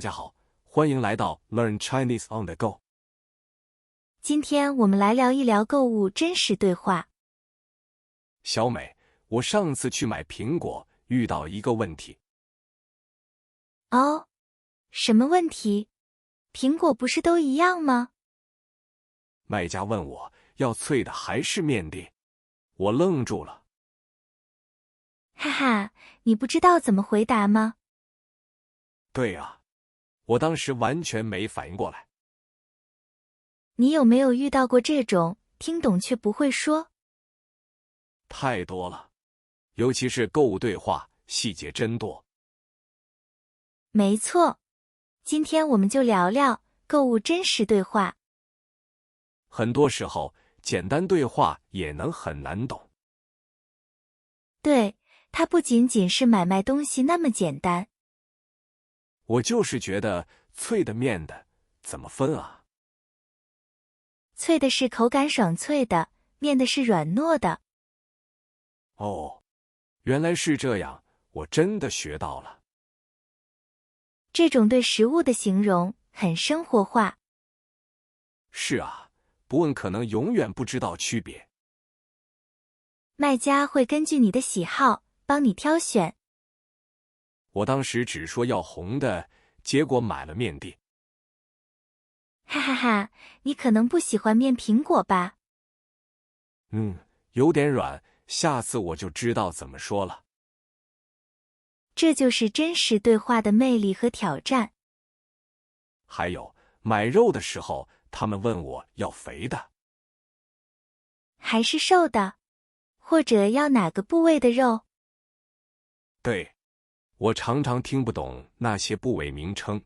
家好，欢迎来到 Learn Chinese on the Go。今天我们来聊一聊购物真实对话。小美，我上次去买苹果遇到一个问题。哦，什么问题？苹果不是都一样吗？卖家问我要脆的还是面的，我愣住了。哈哈，你不知道怎么回答吗？对啊，我当时完全没反应过来。你有没有遇到过这种听懂却不会说？太多了，尤其是购物对话，细节真多。没错，今天我们就聊聊购物真实对话。很多时候，简单对话也能很难懂。对，它不仅仅是买卖东西那么简单。我就是觉得脆的面的怎么分啊？脆的是口感爽脆的，面的是软糯的。哦，原来是这样，我真的学到了。这种对食物的形容很生活化。是啊，不问可能永远不知道区别。卖家会根据你的喜好帮你挑选。我当时只说要红的，结果买了面的。哈哈哈，你可能不喜欢面苹果吧？有点软，下次我就知道怎么说了。这就是真实对话的魅力和挑战。还有，买肉的时候，他们问我要肥的还是瘦的？或者要哪个部位的肉？对，我常常听不懂那些部位名称。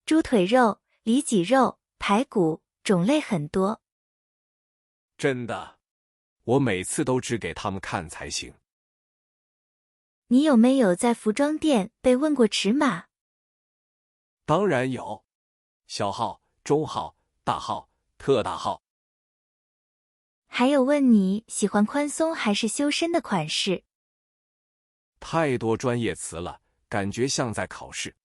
猪腿肉、里脊肉、排骨，种类很多。真的，我每次都只给他们看才行。你有没有在服装店被问过尺码？当然有，小号、中号、大号、特大号。还有问你喜欢宽松还是修身的款式。太多专业词了，感觉像在考试。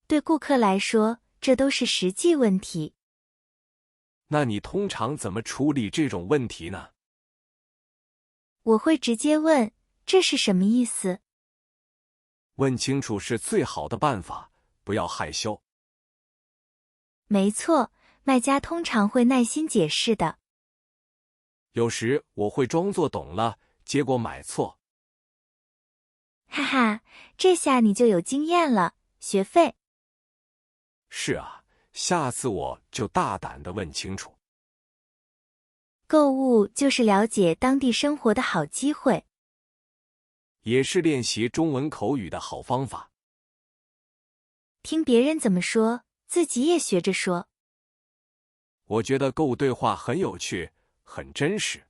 对顾客来说，这都是实际问题。那你通常怎么处理这种问题呢？我会直接问，这是什么意思？问清楚是最好的办法，不要害羞。没错，卖家通常会耐心解释的。有时我会装作懂了，结果买错。哈哈，这下你就有经验了，学费。是啊，下次我就大胆地问清楚。购物就是了解当地生活的好机会，也是练习中文口语的好方法。听别人怎么说，自己也学着说。我觉得购物对话很有趣，很真实。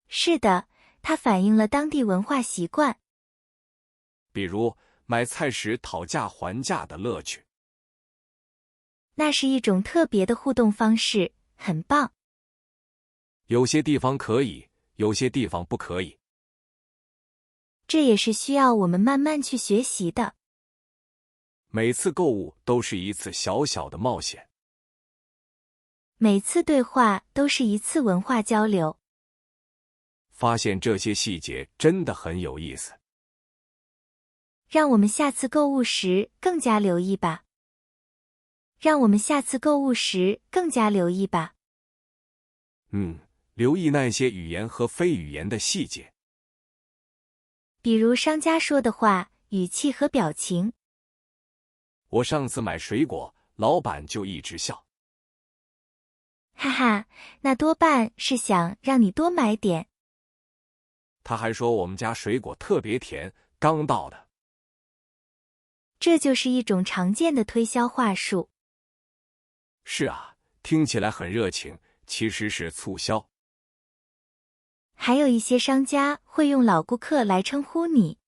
是的，它反映了当地文化习惯。比如买菜时讨价还价的乐趣。那是一种特别的互动方式，很棒。有些地方可以，有些地方不可以。这也是需要我们慢慢去学习的。每次购物都是一次小小的冒险。每次对话都是一次文化交流。发现这些细节真的很有意思。让我们下次购物时更加留意吧。让我们下次购物时更加留意吧。留意那些语言和非语言的细节。比如商家说的话、语气和表情。我上次买水果，老板就一直笑。哈哈，那多半是想让你多买点。他还说我们家水果特别甜，刚到的。这就是一种常见的推销话术。是啊，听起来很热情，其实是促销。还有一些商家会用老顾客来称呼你。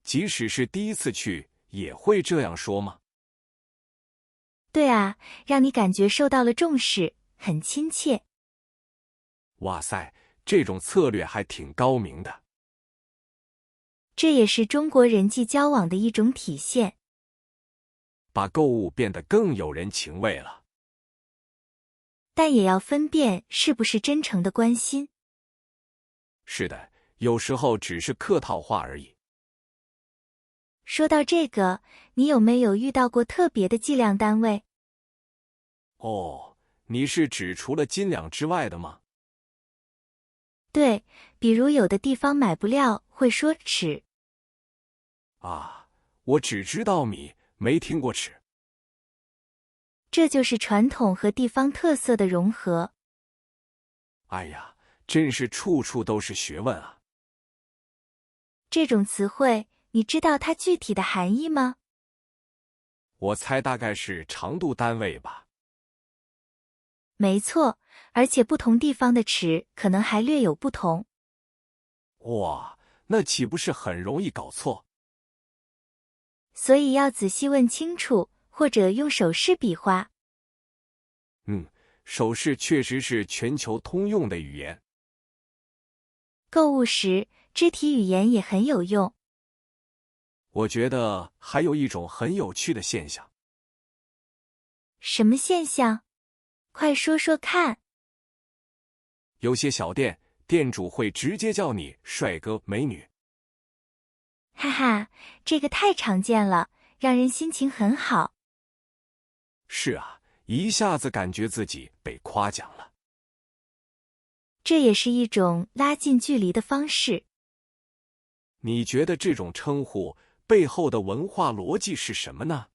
即使是第一次去，也会这样说吗？对啊，让你感觉受到了重视，很亲切。哇塞，这种策略还挺高明的。这也是中国人际交往的一种体现。把购物变得更有人情味了。但也要分辨是不是真诚的关心。是的，有时候只是客套话而已。说到这个，你有没有遇到过特别的计量单位？哦，你是指除了斤两之外的吗？对，比如有的地方买不料会说尺。啊，我只知道米，没听过尺。这就是传统和地方特色的融合。哎呀，真是处处都是学问啊！这种词汇，你知道它具体的含义吗？我猜大概是长度单位吧。没错，而且不同地方的尺可能还略有不同。哇，那岂不是很容易搞错？所以要仔细问清楚，或者用手势比划。手势确实是全球通用的语言。购物时，肢体语言也很有用。我觉得还有一种很有趣的现象。什么现象？快说说看。有些小店，店主会直接叫你帅哥美女。哈哈，这个太常见了，让人心情很好。是啊，一下子感觉自己被夸奖了。这也是一种拉近距离的方式。你觉得这种称呼背后的文化逻辑是什么呢？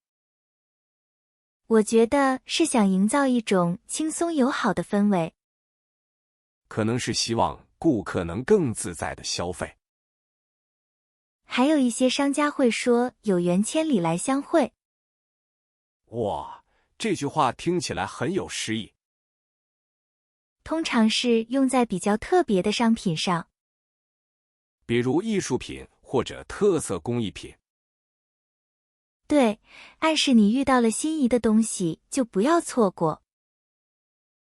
我觉得是想营造一种轻松友好的氛围。可能是希望顾客能更自在地消费。还有一些商家会说有缘千里来相会。哇，这句话听起来很有诗意。通常是用在比较特别的商品上，比如艺术品或者特色工艺品。对，暗示你遇到了心仪的东西就不要错过。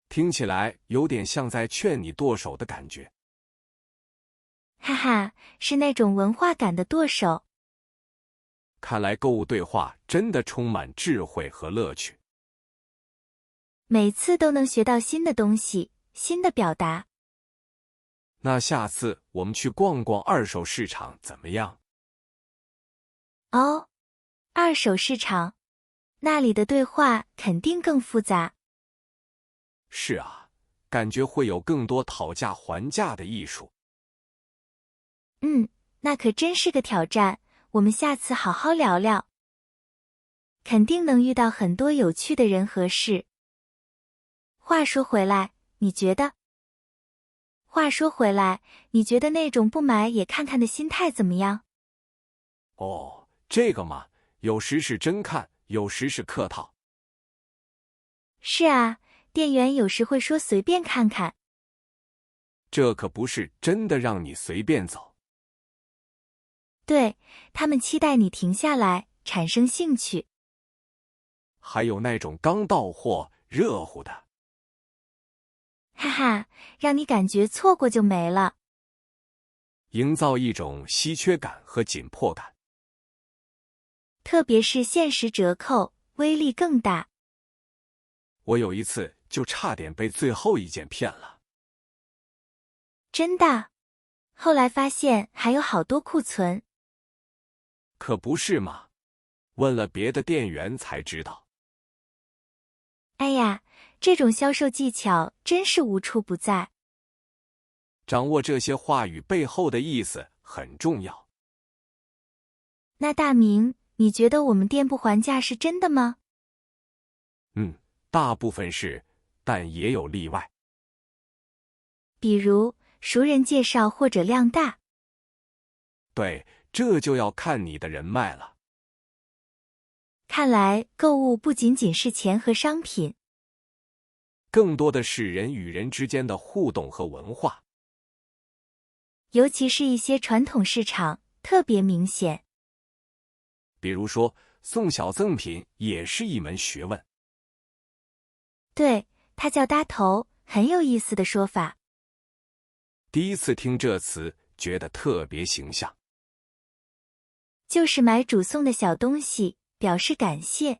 听起来有点像在劝你剁手的感觉。哈哈，是那种文化感的剁手。看来购物对话真的充满智慧和乐趣。每次都能学到新的东西，新的表达。那下次我们去逛逛二手市场怎么样？哦，二手市场，那里的对话肯定更复杂。是啊，感觉会有更多讨价还价的艺术。那可真是个挑战，我们下次好好聊聊。肯定能遇到很多有趣的人和事。话说回来，你觉得那种不买也看看的心态怎么样？哦，这个嘛，有时是真看，有时是客套。是啊，店员有时会说随便看看。这可不是真的让你随便走。对，他们期待你停下来，产生兴趣。还有那种刚到货、热乎的。哈哈，让你感觉错过就没了。营造一种稀缺感和紧迫感。特别是限时折扣，威力更大。我有一次就差点被最后一件骗了。真的？后来发现还有好多库存。可不是嘛，问了别的店员才知道。哎呀，这种销售技巧真是无处不在。掌握这些话语背后的意思很重要。那大明，你觉得我们店不还价是真的吗？大部分是，但也有例外。比如熟人介绍或者量大。对，这就要看你的人脉了。看来购物不仅仅是钱和商品，更多的是人与人之间的互动和文化。尤其是一些传统市场特别明显。比如说，送小赠品也是一门学问。对，它叫搭头，很有意思的说法。第一次听这词，觉得特别形象。就是买主送的小东西，表示感谢。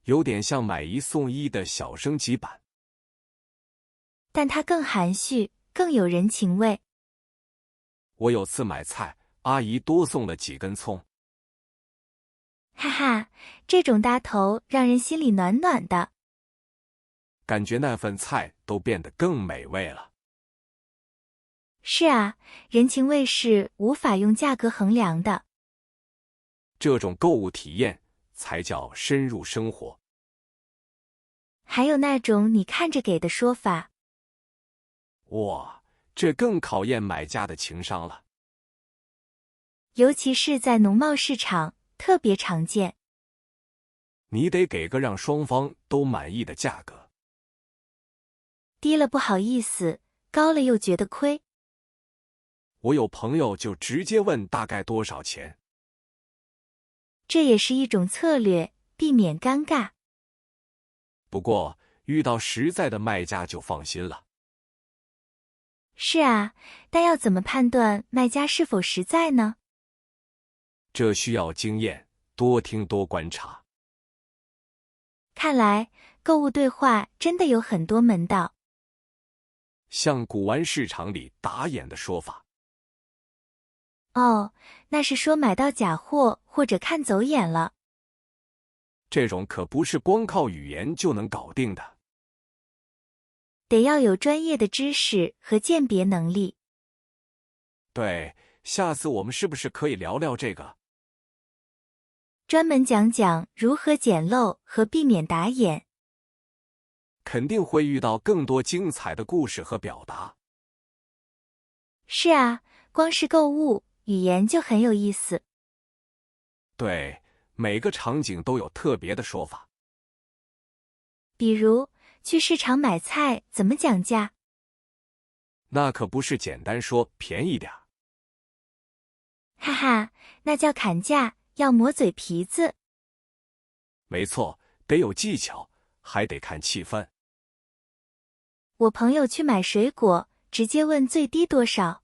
有点像买一送一的小升级版，但它更含蓄，更有人情味。我有次买菜，阿姨多送了几根葱。哈哈，这种搭头让人心里暖暖的。感觉那份菜都变得更美味了。是啊，人情味是无法用价格衡量的。这种购物体验才叫深入生活。还有那种你看着给的说法。哇，这更考验买家的情商了。尤其是在农贸市场，特别常见。你得给个让双方都满意的价格。低了不好意思，高了又觉得亏。我有朋友就直接问大概多少钱。这也是一种策略，避免尴尬。不过遇到实在的卖家就放心了。是啊，但要怎么判断卖家是否实在呢？这需要经验，多听多观察。看来购物对话真的有很多门道。像古玩市场里打眼的说法。哦，那是说买到假货或者看走眼了。这种可不是光靠语言就能搞定的。得要有专业的知识和鉴别能力。对，下次我们是不是可以聊聊这个？专门讲讲如何捡漏和避免打眼。肯定会遇到更多精彩的故事和表达。是啊，光是购物，语言就很有意思。对，每个场景都有特别的说法。比如，去市场买菜怎么讲价？那可不是简单说便宜点儿。哈哈，那叫砍价，要磨嘴皮子。没错，得有技巧，还得看气氛。我朋友去买水果，直接问最低多少。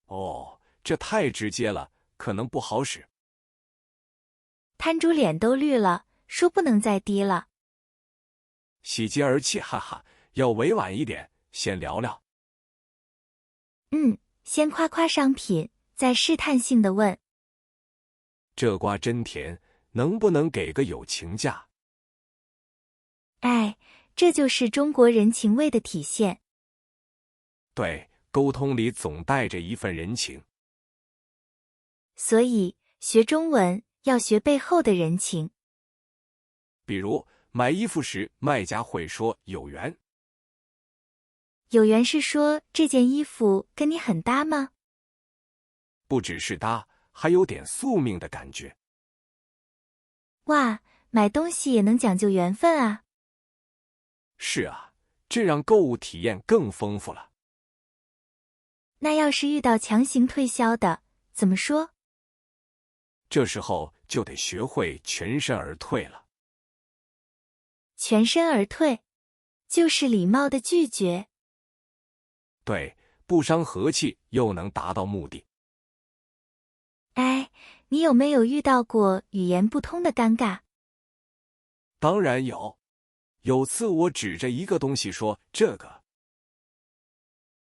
哦，这太直接了，可能不好使。摊主脸都绿了，说不能再低了。喜极而泣，哈哈，要委婉一点，先聊聊。先夸夸商品，再试探性的问。这瓜真甜，能不能给个友情价？哎，这就是中国人情味的体现。对，沟通里总带着一份人情。所以，学中文要学背后的人情。比如，买衣服时，卖家会说有缘。有缘是说这件衣服跟你很搭吗？不只是搭，还有点宿命的感觉。哇，买东西也能讲究缘分啊！是啊，这让购物体验更丰富了。那要是遇到强行推销的，怎么说？这时候就得学会全身而退了。全身而退，就是礼貌的拒绝。对，不伤和气，又能达到目的。哎，你有没有遇到过语言不通的尴尬？当然有，有次我指着一个东西说这个，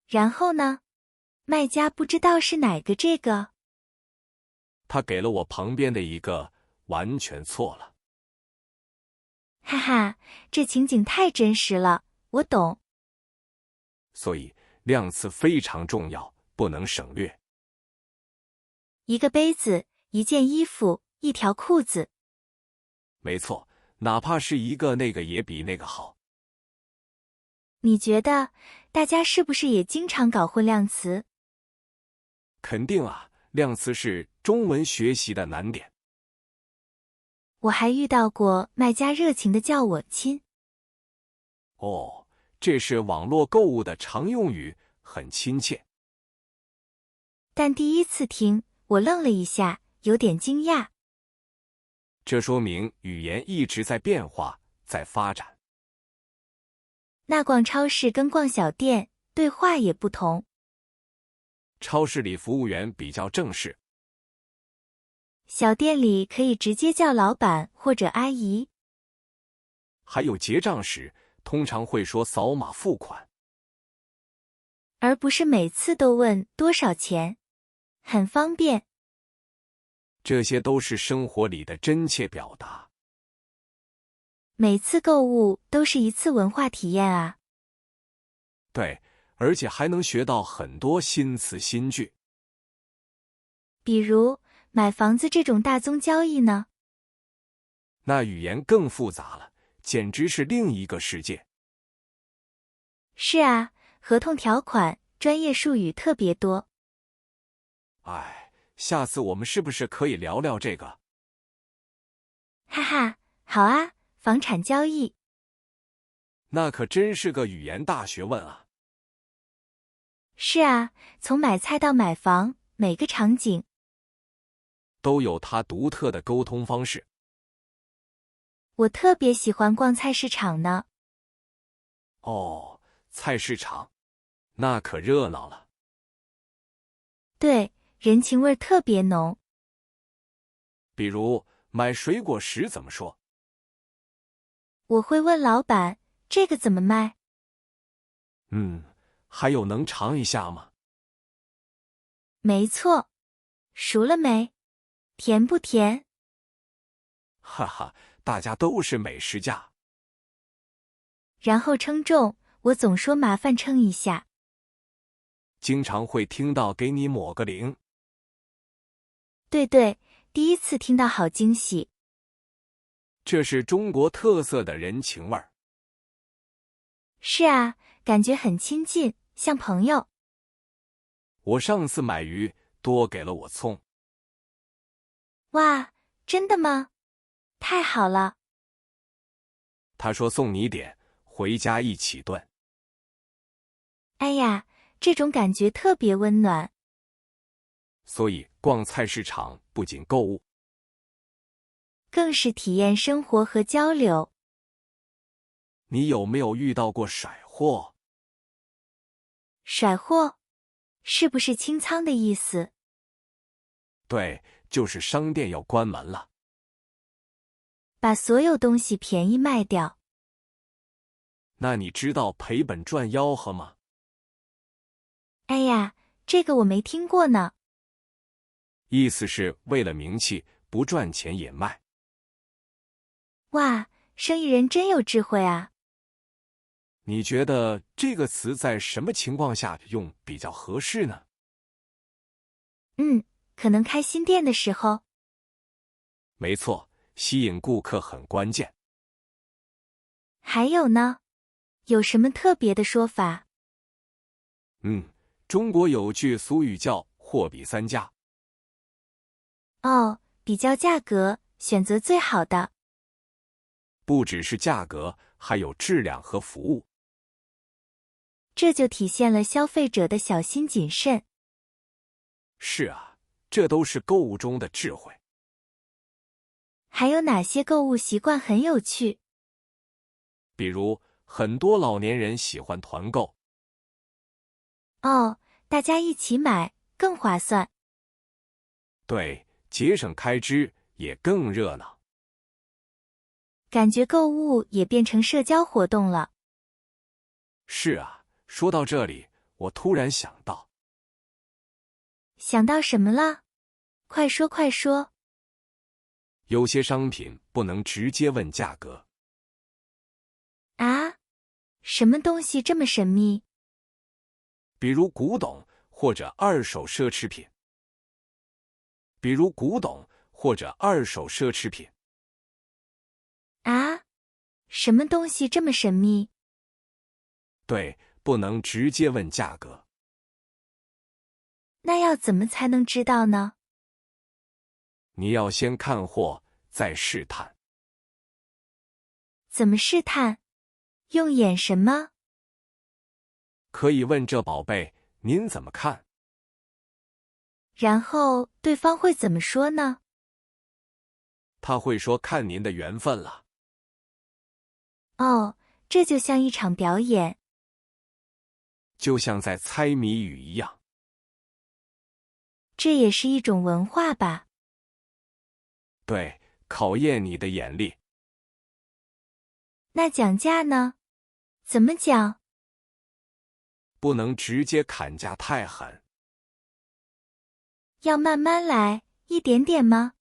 然后呢？卖家不知道是哪个这个。他给了我旁边的一个，完全错了。哈哈，这情景太真实了，我懂。所以量词非常重要，不能省略。一个杯子，一件衣服，一条裤子。没错，哪怕是一个那个也比那个好。你觉得大家是不是也经常搞混量词？肯定啊，量词是中文学习的难点。我还遇到过卖家热情的叫我亲。哦，这是网络购物的常用语，很亲切。但第一次听，我愣了一下，有点惊讶。这说明语言一直在变化，在发展。那逛超市跟逛小店，对话也不同。超市里服务员比较正式，小店里可以直接叫老板或者阿姨。还有结账时，通常会说扫码付款，而不是每次都问多少钱，很方便。这些都是生活里的真切表达。每次购物都是一次文化体验啊。对，而且还能学到很多新词新句。比如买房子这种大宗交易呢？那语言更复杂了，简直是另一个世界。是啊，合同条款、专业术语特别多。哎，下次我们是不是可以聊聊这个？哈哈，好啊，房产交易。那可真是个语言大学问啊。是啊，从买菜到买房，每个场景都有它独特的沟通方式。我特别喜欢逛菜市场呢。哦，菜市场，那可热闹了。对，人情味特别浓。比如买水果时怎么说？我会问老板，这个怎么卖？还有能尝一下吗？没错。熟了没？甜不甜？哈哈，大家都是美食家。然后称重，我总说麻烦称一下。经常会听到给你抹个零。对对，第一次听到好惊喜。这是中国特色的人情味儿。是啊，感觉很亲近，像朋友。我上次买鱼，多给了我葱。哇，真的吗？太好了。他说送你点，回家一起炖。哎呀，这种感觉特别温暖。所以逛菜市场不仅购物，更是体验生活和交流。你有没有遇到过甩货？甩货，是不是清仓的意思？对，就是商店要关门了，把所有东西便宜卖掉。那你知道赔本赚吆喝吗？哎呀，这个我没听过呢。意思是为了名气，不赚钱也卖。哇，生意人真有智慧啊。你觉得这个词在什么情况下用比较合适呢？可能开新店的时候。没错，吸引顾客很关键。还有呢？有什么特别的说法？中国有句俗语叫货比三家。哦，比较价格，选择最好的。不只是价格，还有质量和服务。这就体现了消费者的小心谨慎。是啊，这都是购物中的智慧。还有哪些购物习惯很有趣？比如，很多老年人喜欢团购。哦，大家一起买更划算。对，节省开支也更热闹。感觉购物也变成社交活动了。是啊，说到这里，我突然想到。想到什么了？快说快说。有些商品不能直接问价格。啊？什么东西这么神秘？比如古董或者二手奢侈品。啊？什么东西这么神秘？对，不能直接问价格。那要怎么才能知道呢？你要先看货，再试探。怎么试探？用眼神吗？可以问这宝贝，您怎么看？然后对方会怎么说呢？他会说看您的缘分了。哦，这就像一场表演。就像在猜谜语一样。这也是一种文化吧。对，考验你的眼力。那讲价呢？怎么讲？不能直接砍价太狠。要慢慢来，一点点吗？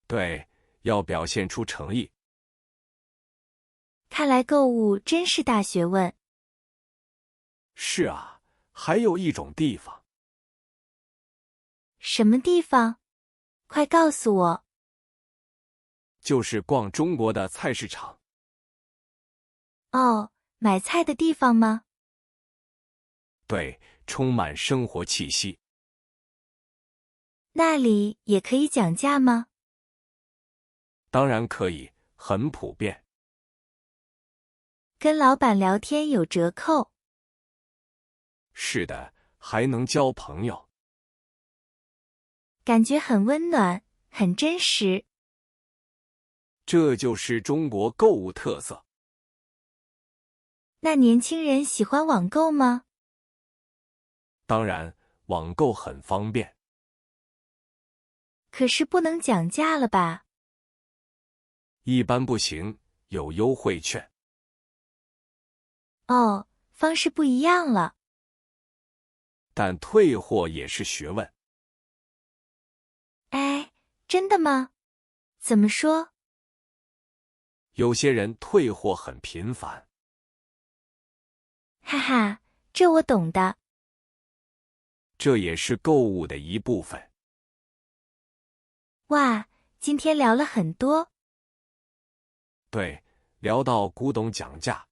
对，要表现出诚意。看来购物真是大学问。是啊，还有一种地方。什么地方？快告诉我。就是逛中国的菜市场。哦，买菜的地方吗？对，充满生活气息。那里也可以讲价吗？当然可以，很普遍。跟老板聊天有折扣。是的，还能交朋友。感觉很温暖，很真实。这就是中国购物特色。那年轻人喜欢网购吗？当然，网购很方便。可是不能讲价了吧？一般不行，有优惠券。哦，方式不一样了。但退货也是学问。哎，真的吗？怎么说？有些人退货很频繁。哈哈，这我懂的。这也是购物的一部分。哇，今天聊了很多。对，聊到古董讲价。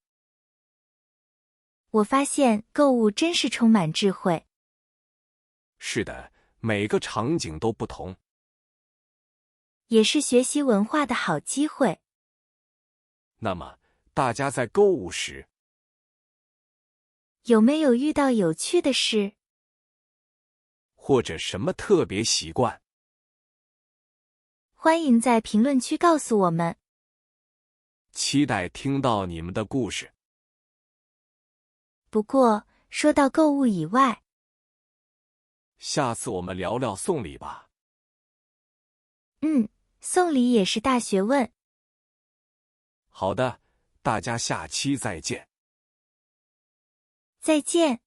我发现购物真是充满智慧。是的，每个场景都不同。也是学习文化的好机会。那么，大家在购物时，有没有遇到有趣的事？或者什么特别习惯？欢迎在评论区告诉我们。期待听到你们的故事。不过，说到购物以外，下次我们聊聊送礼吧。送礼也是大学问。好的，大家下期再见。再见。